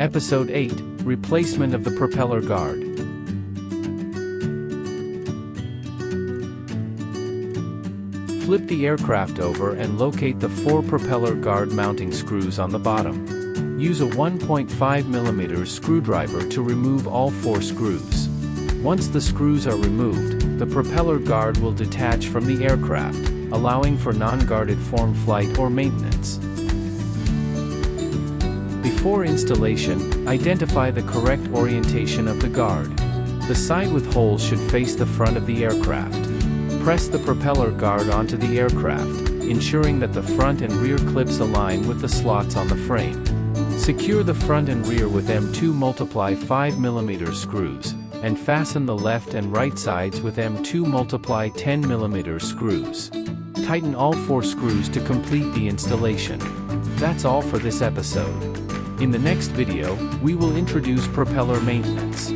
Episode 8, Replacement of the Propeller Guard. Flip the aircraft over and locate the 4 propeller guard mounting screws on the bottom. Use a 1.5 mm screwdriver to remove all 4 screws. Once the screws are removed, the propeller guard will detach from the aircraft, allowing for non-guarded form flight or maintenance. Before installation, identify the correct orientation of the guard. The side with holes should face the front of the aircraft. Press the propeller guard onto the aircraft, ensuring that the front and rear clips align with the slots on the frame. Secure the front and rear with M2x5 mm screws, and fasten the left and right sides with M2x10 mm screws. Tighten all 4 screws to complete the installation. That's all for this episode. In the next video, we will introduce propeller maintenance.